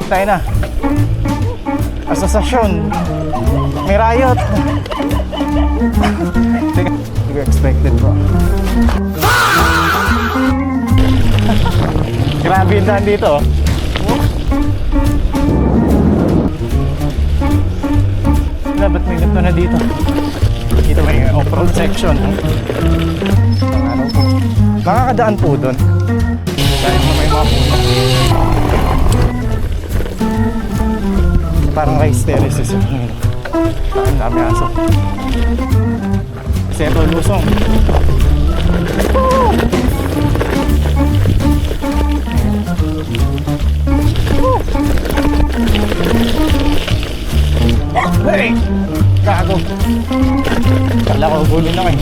Tayo na. Asosasyon. May riot. Teka, hindi ko expected bro. Grabe yung daan dito. Ba't may ganito na dito? Dito may off-road section. Ano po? Makakadaan po doon. Dahil mo may mga puno. Parang rice terraces yun. Parang dami aso. Kasi ito lusong. Hey! Gago! Kala ko gulo na kayo.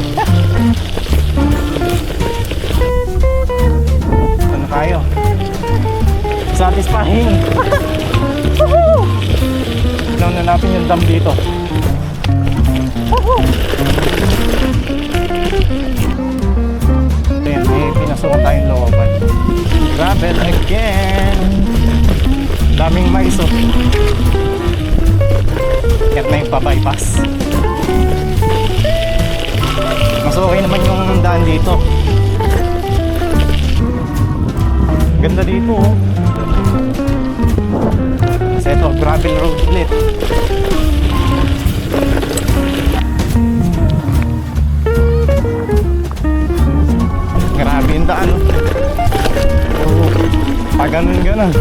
Ano tayo? Satisfying! Tignan na natin yung dam dito. Ayan, may pinasukan tayong looban. Gravel again! Daming mais oh. Kaya na yung pa-bypass. Mas okay naman yung daan dito. Ganda dito oh. Kasi ito, gravel road ulit. Grabe yung daan oh. Pag ganun.